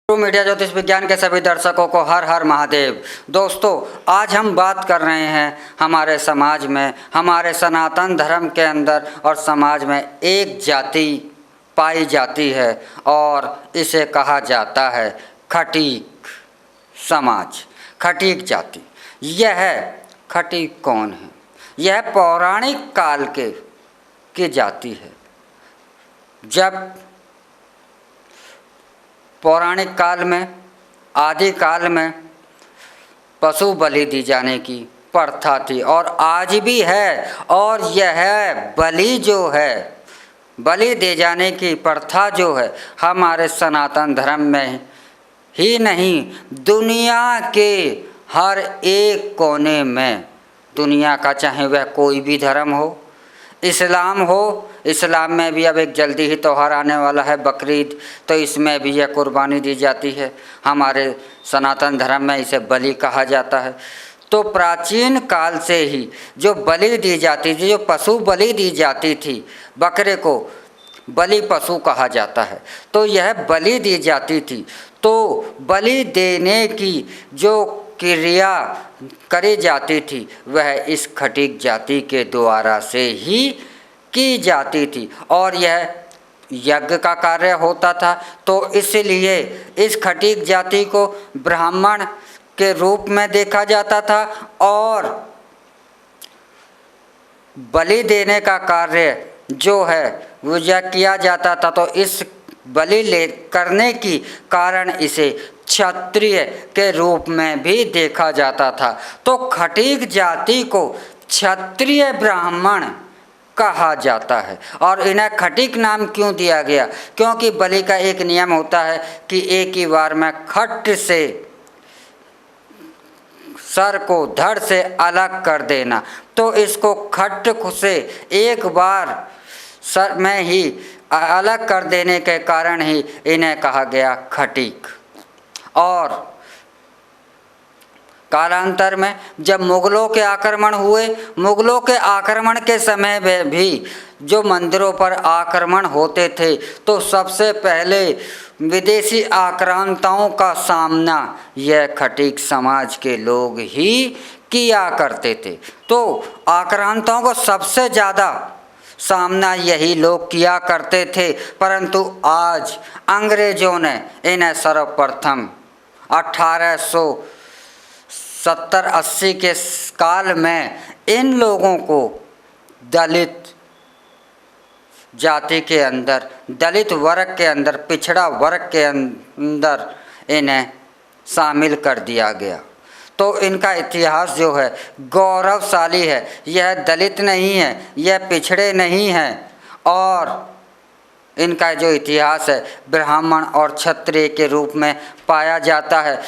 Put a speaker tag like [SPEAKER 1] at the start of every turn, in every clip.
[SPEAKER 1] Media ज्योतिष विज्ञान के सभी दर्शकों को हर हर महादेव। दोस्तों, आज हम बात कर रहे हैं हमारे समाज में, हमारे सनातन धर्म के अंदर और समाज में एक जाति पाई जाती है और इसे कहा जाता है खटीक समाज, खटीक जाति। यह खटीक कौन है? यह पौराणिक काल की जाति है। जब पौराणिक काल में, आदि काल में पशु बलि दी जाने की प्रथा थी और आज भी है। और यह बलि जो है, बलि दे जाने की प्रथा जो है, हमारे सनातन धर्म में ही नहीं, दुनिया के हर एक कोने में, दुनिया का चाहे वह कोई भी धर्म हो, इस्लाम हो, इस्लाम में भी अब एक जल्दी ही त्यौहार आने वाला है बकरीद, तो इसमें भी यह कुर्बानी दी जाती है। हमारे सनातन धर्म में इसे बलि कहा जाता है। तो प्राचीन काल से ही जो बलि दी जाती थी, जो पशु बलि दी जाती थी, बकरे को बलि पशु कहा जाता है, तो यह बलि दी जाती थी। तो बलि देने की जो क्रिया करी जाती थी वह इस खटीक जाति के द्वारा से ही की जाती थी और यह यज्ञ का कार्य होता था। तो इसलिए इस खटीक जाति को ब्राह्मण के रूप में देखा जाता था और बलि देने का कार्य जो है वो किया जाता था। तो इस बलि करने की कारण इसे क्षत्रिय के रूप में भी देखा जाता था। तो खटीक जाति को क्षत्रिय ब्राह्मण कहा जाता है। और इन्हें खटीक नाम क्यों दिया गया? क्योंकि बलि का एक नियम होता है कि एक ही बार में खट से सर को धड़ से अलग कर देना। तो इसको खट से एक बार सर में ही अलग कर देने के कारण ही इन्हें कहा गया खटीक। और कालांतर में जब मुगलों के आक्रमण हुए, मुगलों के आक्रमण के समय में भी जो मंदिरों पर आक्रमण होते थे, तो सबसे पहले विदेशी आक्रांताओं का सामना यह खटीक समाज के लोग ही किया करते थे। तो आक्रांताओं को सबसे ज़्यादा सामना यही लोग किया करते थे। परंतु आज अंग्रेज़ों ने इन्हें सर्वप्रथम 1870-80 के काल में इन लोगों को दलित जाति के अंदर, दलित वर्ग के अंदर, पिछड़ा वर्ग के अंदर इन्हें शामिल कर दिया गया। तो इनका इतिहास जो है गौरवशाली है। यह दलित नहीं है, यह पिछड़े नहीं हैं और इनका जो इतिहास है ब्राह्मण और क्षत्रिय के रूप में पाया जाता है।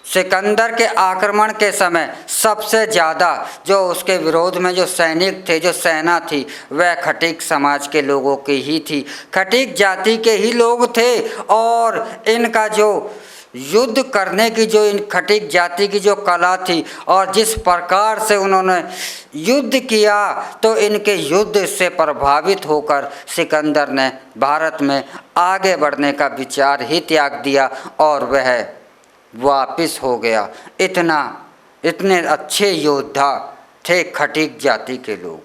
[SPEAKER 1] सिकंदर के आक्रमण के समय सबसे ज़्यादा जो उसके विरोध में जो सैनिक थे, जो सेना थी, वह खटीक समाज के लोगों की ही थी, खटीक जाति के ही लोग थे। और इनका जो युद्ध करने की जो इन खटीक जाति की जो कला थी और जिस प्रकार से उन्होंने युद्ध किया, तो इनके युद्ध से प्रभावित होकर सिकंदर ने भारत में आगे बढ़ने का विचार ही त्याग दिया और वह वापिस हो गया। इतने अच्छे योद्धा थे खटीक जाति के लोग,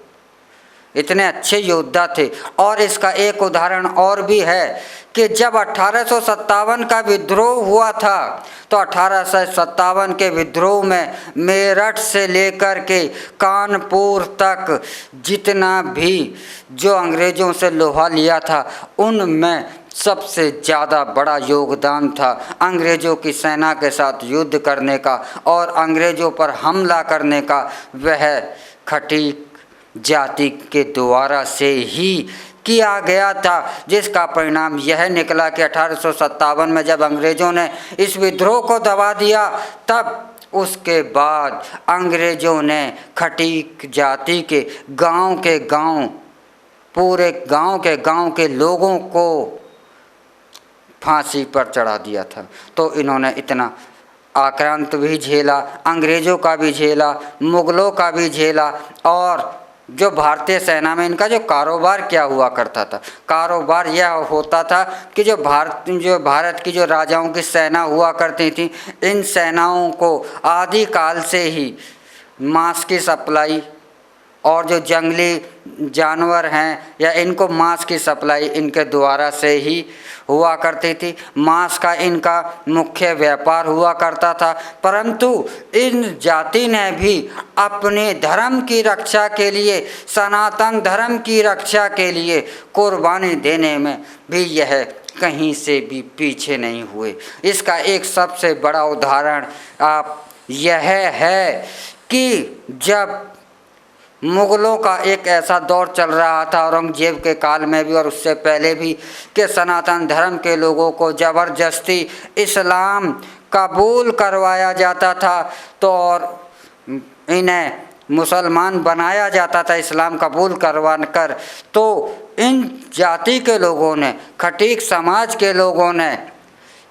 [SPEAKER 1] इतने अच्छे योद्धा थे। और इसका एक उदाहरण और भी है कि जब 1857 का विद्रोह हुआ था, तो 1857 के विद्रोह में मेरठ से लेकर के कानपुर तक जितना भी जो अंग्रेज़ों से लोहा लिया था, उनमें सबसे ज़्यादा बड़ा योगदान था अंग्रेज़ों की सेना के साथ युद्ध करने का और अंग्रेज़ों पर हमला करने का। वह खटीक जाति के द्वारा से ही किया गया था, जिसका परिणाम यह निकला कि 1857 में जब अंग्रेज़ों ने इस विद्रोह को दबा दिया, तब उसके बाद अंग्रेज़ों ने खटीक जाति के गांव, पूरे गांव के लोगों को फांसी पर चढ़ा दिया था। तो इन्होंने इतना आक्रांत भी झेला, अंग्रेज़ों का भी झेला, मुग़लों का भी झेला और जो भारतीय सेना में इनका जो कारोबार क्या हुआ करता था, कारोबार यह होता था कि जो भारत की जो राजाओं की सेना हुआ करती थी, इन सेनाओं को आदिकाल से ही मांस की सप्लाई और जो जंगली जानवर हैं या इनको मांस की सप्लाई इनके द्वारा से ही हुआ करती थी। मांस का इनका मुख्य व्यापार हुआ करता था। परंतु इन जाति ने भी अपने धर्म की रक्षा के लिए, सनातन धर्म की रक्षा के लिए कुर्बानी देने में भी यह कहीं से भी पीछे नहीं हुए। इसका एक सबसे बड़ा उदाहरण आप यह है कि जब मुग़लों का एक ऐसा दौर चल रहा था औरंगजेब के काल में भी और उससे पहले भी कि सनातन धर्म के लोगों को ज़बरदस्ती इस्लाम कबूल करवाया जाता था, तो और इन्हें मुसलमान बनाया जाता था इस्लाम कबूल करवा कर। तो इन जाति के लोगों ने, खटीक समाज के लोगों ने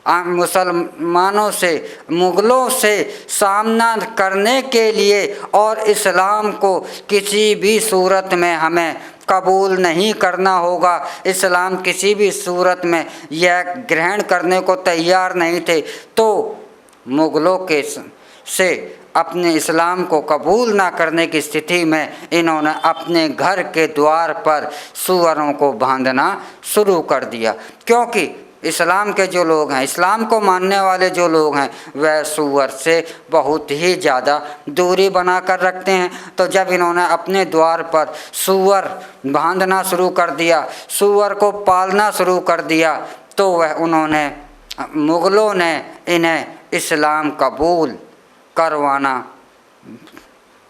[SPEAKER 1] मुसलमानों से, मुग़लों से सामना करने के लिए और इस्लाम को किसी भी सूरत में हमें कबूल नहीं करना होगा, इस्लाम किसी भी सूरत में यह ग्रहण करने को तैयार नहीं थे, तो मुग़लों के से अपने इस्लाम को कबूल ना करने की स्थिति में इन्होंने अपने घर के द्वार पर सूअरों को बांधना शुरू कर दिया। क्योंकि इस्लाम के जो लोग हैं, इस्लाम को मानने वाले जो लोग हैं, वह सूअर से बहुत ही ज़्यादा दूरी बना कर रखते हैं। तो जब इन्होंने अपने द्वार पर सूअर बांधना शुरू कर दिया, सूअर को पालना शुरू कर दिया, तो वह मुग़लों ने इन्हें इस्लाम कबूल करवाना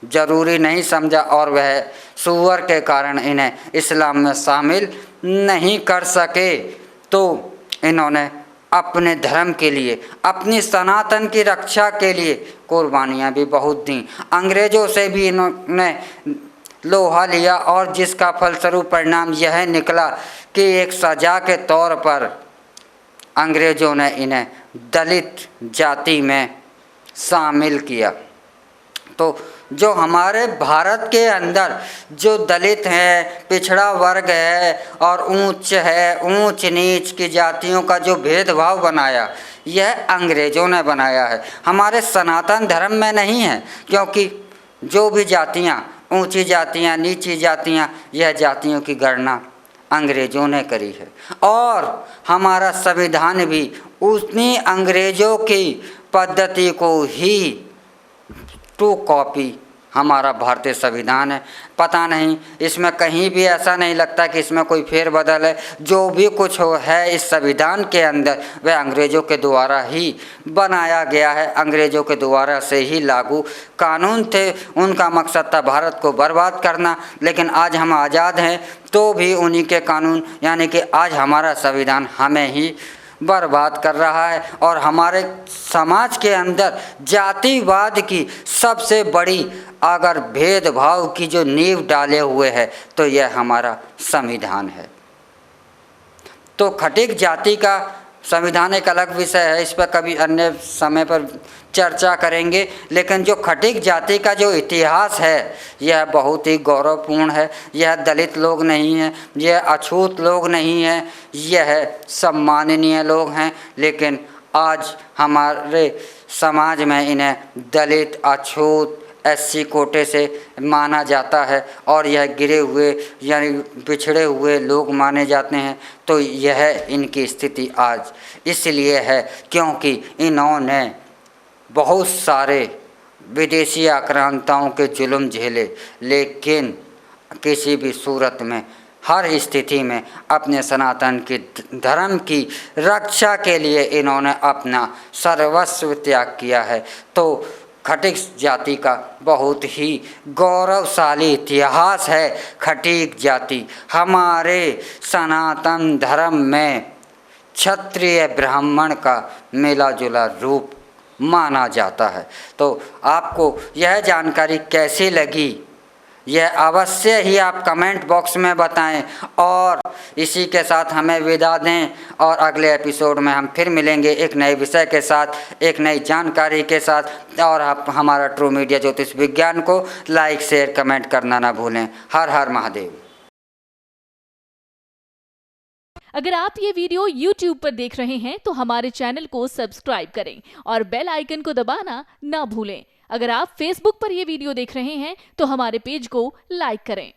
[SPEAKER 1] ज़रूरी नहीं समझा और वह सूअर के कारण इन्हें इस्लाम में शामिल नहीं कर सके। तो इन्होंने अपने धर्म के लिए, अपनी सनातन की रक्षा के लिए कुर्बानियाँ भी बहुत दी। अंग्रेज़ों से भी इन्होंने लोहा लिया और जिसका फलस्वरूप परिणाम यह निकला कि एक सज़ा के तौर पर अंग्रेज़ों ने इन्हें दलित जाति में शामिल किया। तो जो हमारे भारत के अंदर जो दलित हैं, पिछड़ा वर्ग है और ऊंच नीच की जातियों का जो भेदभाव बनाया, यह अंग्रेज़ों ने बनाया है, हमारे सनातन धर्म में नहीं है। क्योंकि जो भी जातियां, ऊंची जातियां, नीची जातियां, यह जातियों की गणना अंग्रेज़ों ने करी है और हमारा संविधान भी उतनी अंग्रेज़ों की पद्धति को ही टू कॉपी हमारा भारतीय संविधान है। पता नहीं, इसमें कहीं भी ऐसा नहीं लगता कि इसमें कोई फेरबदल है। जो भी कुछ है इस संविधान के अंदर, वह अंग्रेज़ों के द्वारा ही बनाया गया है, अंग्रेज़ों के द्वारा से ही लागू कानून थे। उनका मकसद था भारत को बर्बाद करना, लेकिन आज हम आज़ाद हैं तो भी उन्हीं के कानून, यानी कि आज हमारा संविधान हमें ही बर्बाद कर रहा है। और हमारे समाज के अंदर जातिवाद की सबसे बड़ी अगर भेदभाव की जो नींव डाले हुए है तो यह हमारा संविधान है। तो खटीक जाति का संविधान एक अलग विषय है, इस पर कभी अन्य समय पर चर्चा करेंगे। लेकिन जो खटीक जाति का जो इतिहास है यह बहुत ही गौरवपूर्ण है। यह दलित लोग नहीं हैं, यह अछूत लोग नहीं हैं, यह सम्माननीय लोग हैं। लेकिन आज हमारे समाज में इन्हें दलित, अछूत, SC कोटे से माना जाता है और यह गिरे हुए यानी पिछड़े हुए लोग माने जाते हैं। तो यह इनकी स्थिति आज इसलिए है क्योंकि इन्होंने बहुत सारे विदेशी आक्रांताओं के जुल्म झेले, लेकिन किसी भी सूरत में, हर स्थिति में अपने सनातन के धर्म की रक्षा के लिए इन्होंने अपना सर्वस्व त्याग किया है। तो खटीक जाति का बहुत ही गौरवशाली इतिहास है। खटीक जाति हमारे सनातन धर्म में क्षत्रिय ब्राह्मण का मिला जुला रूप माना जाता है। तो आपको यह जानकारी कैसी लगी यह अवश्य ही आप कमेंट बॉक्स में बताएं। और इसी के साथ हमें विदा दें और अगले एपिसोड में हम फिर मिलेंगे एक नए विषय के साथ, एक नई जानकारी के साथ। और आप हमारा ट्रू मीडिया ज्योतिष विज्ञान को लाइक शेयर कमेंट करना ना भूलें। हर हर महादेव।
[SPEAKER 2] अगर आप ये वीडियो YouTube पर देख रहे हैं तो हमारे चैनल को सब्सक्राइब करें और बेल आइकन को दबाना ना भूलें। अगर आप Facebook पर ये वीडियो देख रहे हैं तो हमारे पेज को लाइक करें।